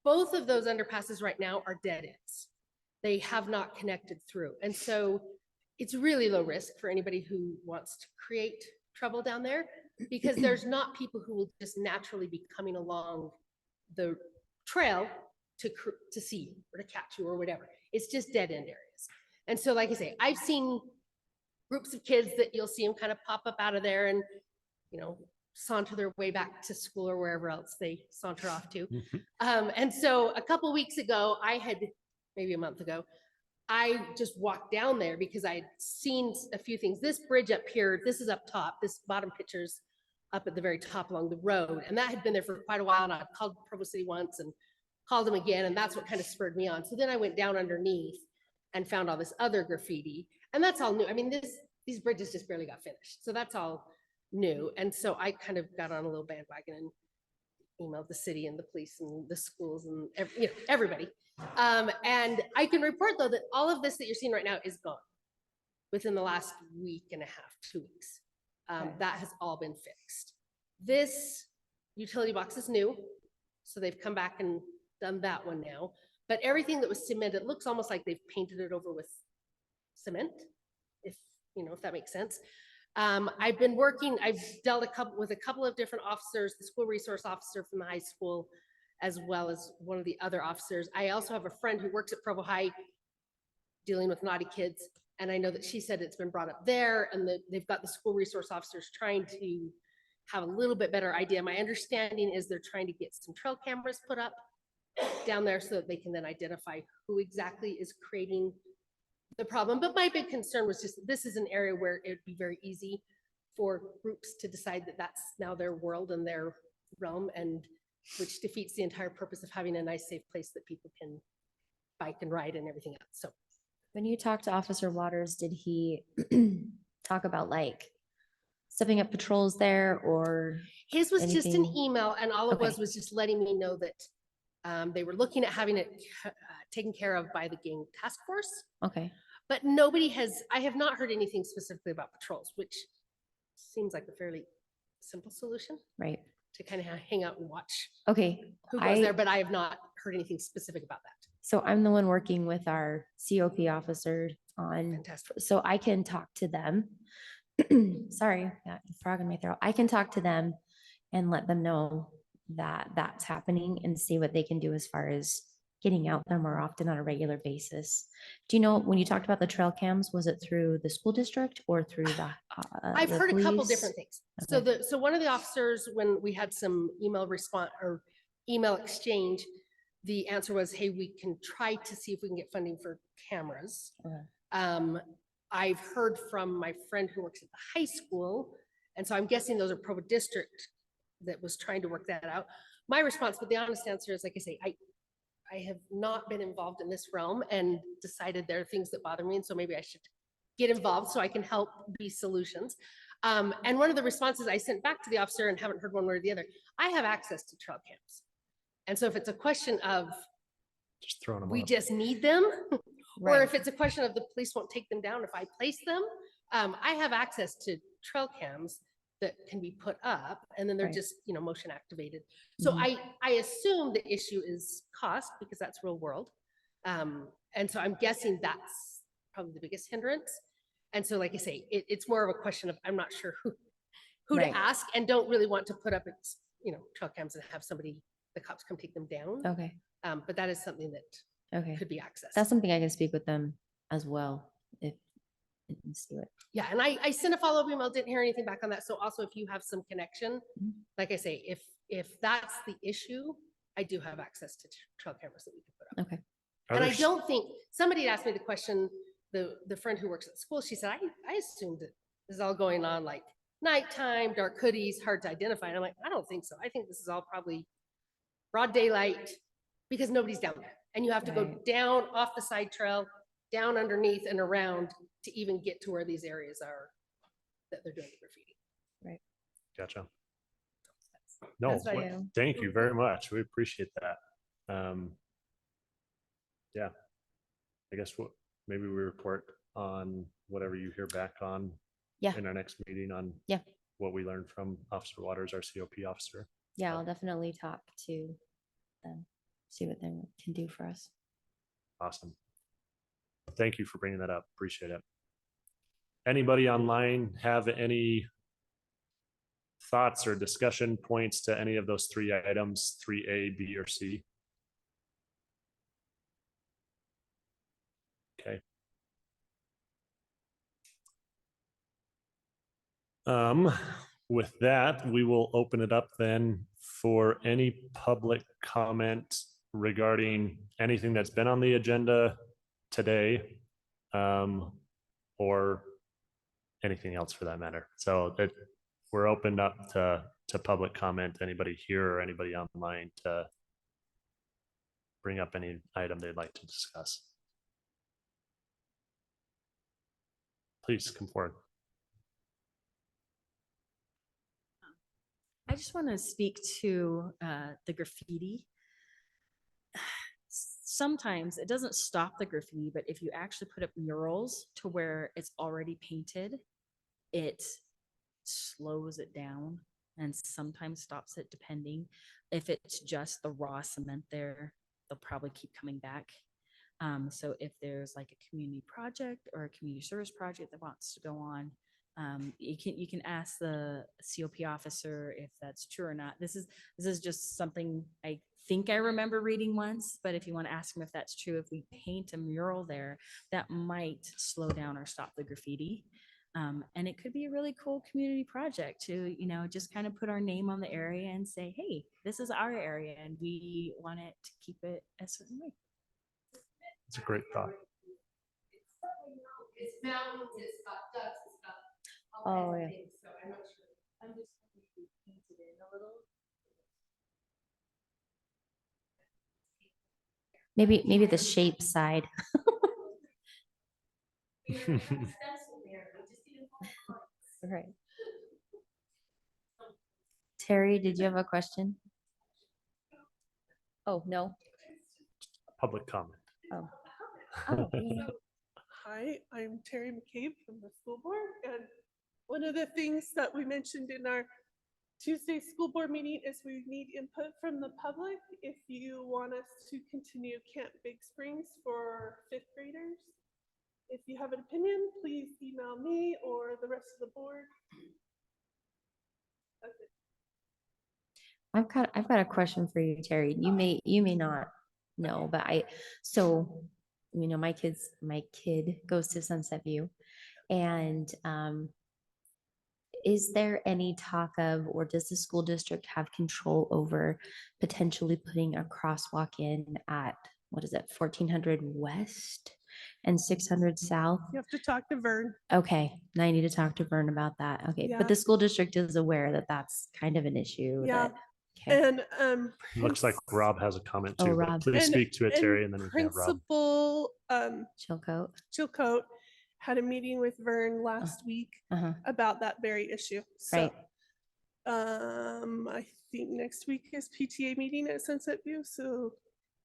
both of those underpasses right now are dead ends. They have not connected through. And so it's really low risk for anybody who wants to create trouble down there because there's not people who will just naturally be coming along the trail to see you or to catch you or whatever. It's just dead end areas. And so like I say, I've seen groups of kids that you'll see them kind of pop up out of there and, you know, saunter their way back to school or wherever else they saunter off to. And so a couple weeks ago, maybe a month ago, I just walked down there because I had seen a few things. This bridge up here, this is up top, this bottom picture's up at the very top along the road. And that had been there for quite a while. And I called Provo City once and called them again. And that's what kind of spurred me on. So then I went down underneath and found all this other graffiti. And that's all new. I mean, these bridges just barely got finished. So that's all new. And so I kind of got on a little bandwagon and emailed the city and the police and the schools and everybody. And I can report though that all of this that you're seeing right now is gone within the last week and a half, 2 weeks. That has all been fixed. This utility box is new. So they've come back and done that one now. But everything that was cemented looks almost like they've painted it over with cement, if that makes sense. I've been working, I've dealt with a couple of different officers, the school resource officer from the high school, as well as one of the other officers. I also have a friend who works at Provo High dealing with naughty kids. And I know that she said it's been brought up there and that they've got the school resource officers trying to have a little bit better idea. My understanding is they're trying to get some trail cameras put up down there so that they can then identify who exactly is creating the problem. But my big concern was just, this is an area where it'd be very easy for groups to decide that that's now their world and their realm, and which defeats the entire purpose of having a nice, safe place that people can bike and ride and everything else. So when you talked to Officer Waters, did he talk about like stepping up patrols there or? His was just an anything? email, and all it was just letting me know that they were looking at having it taken care of by the gang task force. Okay. But I have not heard anything specifically about patrols, which seems like a fairly simple solution. Right. To kind of hang out and watch Okay. who goes there, but I have not heard anything specific about that. So I'm the one working with our COP officer on, Fantastic. so I can talk to them. Sorry, got a frog in my throat. I can talk to them and let them know that that's happening and see what they can do as far as getting out there more often on a regular basis. Do you know, when you talked about the trail cams, was it through the school district or through the I've heard a couple police? different things. Okay. So one of the officers, when we had some email response or email exchange, the answer was, hey, we can try to see if we can get funding for cameras. Okay. I've heard from my friend who works at the high school, and so I'm guessing those are Provo district that was trying to work that out. My response, but the honest answer is, like I say, I have not been involved in this realm and decided there are things that bother me, and so maybe I should get involved so I can help be solutions. And one of the responses I sent back to the officer, and haven't heard one way or the other, I have access to trail cams. And so if it's a question of Just throwing them we up. just need them, or Right. if it's a question of the police won't take them down if I place them, I have access to trail cams that can be put up, and then they're Right. just, you know, motion activated. So I assume the issue is cost, because that's real world. And so I'm guessing that's probably the biggest hindrance. And so, like I say, it's more of a question of, I'm not sure who Right. to ask, and don't really want to put up, you know, trail cams and have somebody, the cops come take them down. Okay. But that is something that Okay. could be accessed. That's something I can speak with them as well, if it needs to do it. Yeah, and I sent a follow-up email, didn't hear anything back on that. So also, if you have some connection, like I say, if that's the issue, I do have access to trail cameras that we can put up. Okay. And I don't think, somebody asked me the question, the friend who works at the school, she said, I assumed that this is all going on like nighttime, dark hoodies, hard to identify. And I'm like, I don't think so. I think this is all probably broad daylight, because nobody's down there. And you have to go down off the side trail, down underneath and around to even get to where these areas are that they're doing the graffiti. Right. Gotcha. No, That's what I am. thank you very much. We appreciate that. Yeah, I guess maybe we report on whatever you hear back on in our next meeting on what we learned from Officer Waters, our COP officer. Yeah, I'll definitely talk to them, see what they can do for us. Awesome. Thank you for bringing that up. Appreciate it. Anybody online have any thoughts or discussion points to any of those three items, 3A, B, or C? Okay. With that, we will open it up then for any public comment regarding anything that's been on the agenda today, or anything else for that matter. So that we're opened up to public comment, anybody here or anybody online to bring up any item they'd like to discuss. Please come forward. I just want to speak to the graffiti. Sometimes it doesn't stop the graffiti, but if you actually put up murals to where it's already painted, it slows it down and sometimes stops it, depending. If it's just the raw cement there, they'll probably keep coming back. So if there's like a community project or a community service project that wants to go on, you can ask the COP officer if that's true or not. This is just something I think I remember reading once, but if you want to ask them if that's true, if we paint a mural there, that might slow down or stop the graffiti. And it could be a really cool community project to, you know, just kind of put our name on the area and say, hey, this is our area and we want it to keep it a certain way. It's a great thought. It's mountains, it's got ducks, it's got Oh, all kinds yeah. of things, so I'm not sure. I'm just painted in a little. Maybe the shape side. Right. Terry, did you have a question? Oh, no. Public comment. Oh. Hi, I'm Terry McCabe from the school board, and one of the things that we mentioned in our Tuesday school board meeting is we need input from the public. If you want us to continue Camp Big Springs for 5th graders, if you have an opinion, please email me or the rest of the board. That's it. I've got a question for you, Terry. You may not know, but my kid goes to Sunset View, and is there any talk of, or does the school district have control over potentially putting a crosswalk in at, what is it, 1400 West and 600 South? You have to talk to Vern. Okay, now I need to talk to Vern about that. Okay, Yeah. but the school district is aware that that's kind of an issue. Yeah. that- Okay. And Looks like Rob has a comment Oh, too, but Rob. please And- speak to it, Terry, and then we can have Rob. Principal Chilcote. had a meeting with Vern last week Uh-huh. about that very issue. So, Right. I think next week is PTA meeting at Sunset View, so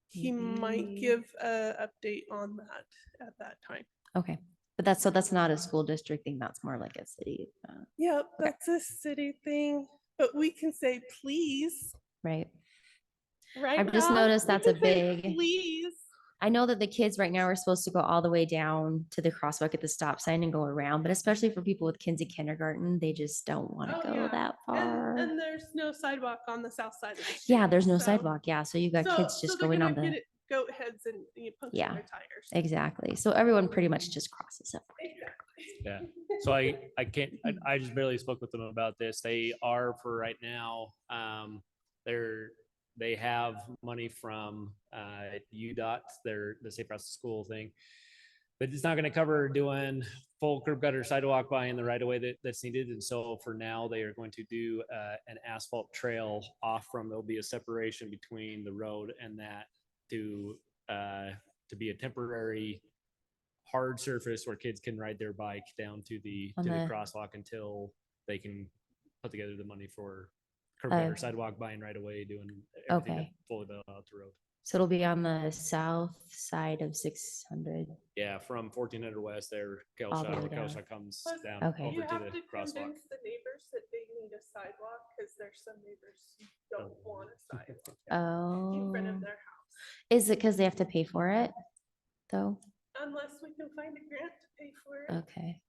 he might give a update on that at that time. Okay, but that's not a school district thing. That's more like a city. Yep, that's a city thing, but we can say please, Right. right? I've just Rob? noticed We that's a can say, big. Please. I know that the kids right now are supposed to go all the way down to the crosswalk at the stop sign and go around, but especially for people with kids in kindergarten, they just don't want to Oh, go yeah. that far. And there's no sidewalk on the south side of the street. Yeah, there's no so- sidewalk. Yeah, so you got kids so just they're going on gonna the. get it goat heads and puncture Yeah, their tires. exactly. So everyone pretty much just crosses up. Yeah, so I can't, I just barely spoke with them about this. They are for right now, they have money from UDOT, the Safe Routes to School thing. But it's not gonna cover doing full curb gutter sidewalk by in the right of way that's needed. And so for now, they are going to do an asphalt trail off from, there'll be a separation between the road and that to be a temporary hard surface where kids can ride their bike down to the crosswalk until they can put together the money for curb gutter sidewalk by and right away, doing everything to Okay. fully build out the road. So it'll be on the south side of 600. Yeah, from 1400 West there, All the way where down. Kelshaw comes Plus, down Okay. over You to have the to crosswalk. convince the neighbors that they need a sidewalk, because there's some neighbors who don't want a sidewalk in front Oh, of their house. is it because they have to pay for it though? Unless we can find a grant to pay for it. Okay,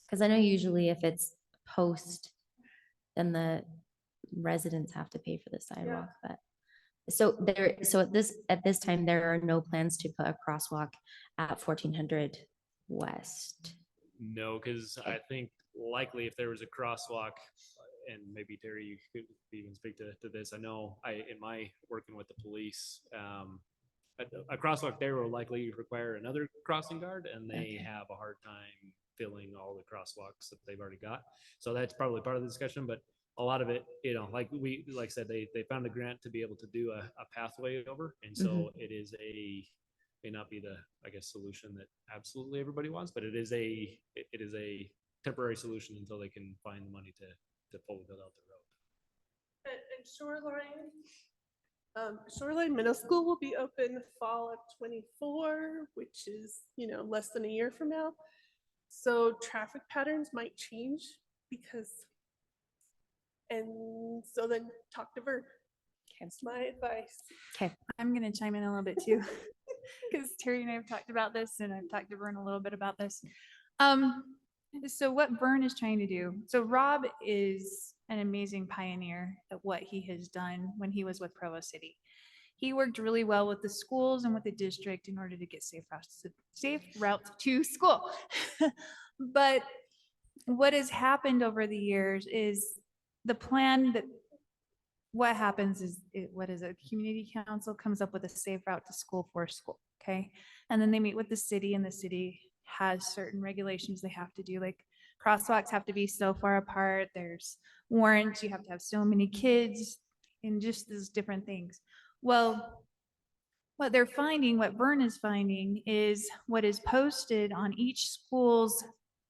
because I know usually if it's post, then the residents have to pay for the sidewalk, but. So at this time, there are no plans to put a crosswalk at 1400 West. No, because I think likely if there was a crosswalk, and maybe Terry, you could even speak to this. I know in my working with the police, a crosswalk there will likely require another crossing guard, and they have a hard time filling all the crosswalks that they've already got. So that's probably part of the discussion, but a lot of it, like I said, they found a grant to be able to do a pathway over. And so it is may not be the, I guess, solution that absolutely everybody wants, but it is a temporary solution until they can find the money to fully build out the road. And Shoreline Middle School will be open fall of 24, which is, less than a year from now. So traffic patterns might change and so then talk to Vern. That's my advice. Okay. I'm going to chime in a little bit too, because Terry and I have talked about this, and I've talked to Vern a little bit about this. So what Vern is trying to do, so Rob is an amazing pioneer at what he has done when he was with Provo City. He worked really well with the schools and with the district in order to get safe routes to school. But what has happened over the years is the plan that what happens is community council comes up with a safe route to school for school. Okay. And then they meet with the city, and the city has certain regulations they have to do, like crosswalks have to be so far apart. There's warrants. You have to have so many kids, and just these different things. Well, what they're finding, what Vern is finding, is what is posted on each school's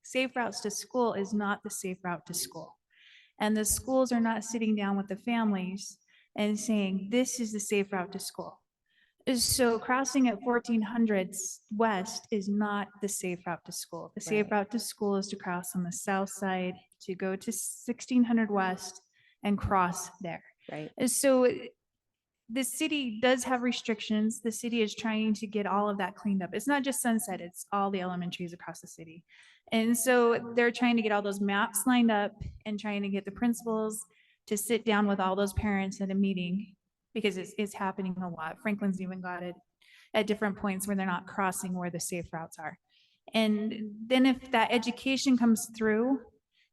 safe routes to school is not the safe route to school. And the schools are not sitting down with the families and saying, this is the safe route to school. So crossing at 1400 West is not the safe route to school. The safe route to school is to cross on the south side, to go to 1600 West and cross there. Right. And so the city does have restrictions. The city is trying to get all of that cleaned up. It's not just Sunset, it's all the elementaries across the city. And so they're trying to get all those maps lined up and trying to get the principals to sit down with all those parents at a meeting, because it's happening a lot. Franklin's even got it at different points where they're not crossing where the safe routes are. And then if that education comes through,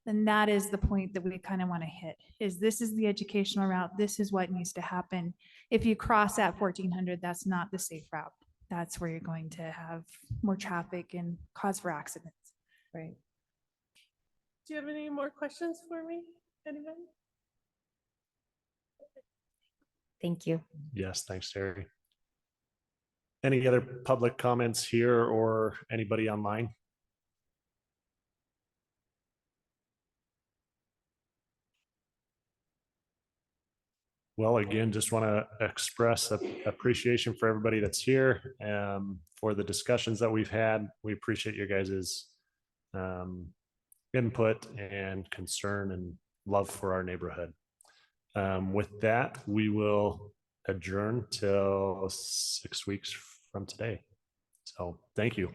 then that is the point that we kind of want to hit, is this is the educational route. This is what needs to happen. If you cross at 1400, that's not the safe route. That's where you're going to have more traffic and cause for accidents. Right. Do you have any more questions for me? Anybody? Thank you. Yes, thanks, Terry. Any other public comments here or anybody online? Well, again, just want to express appreciation for everybody that's here, for the discussions that we've had. We appreciate your guys's input and concern and love for our neighborhood. With that, we will adjourn till 6 weeks from today. So thank you.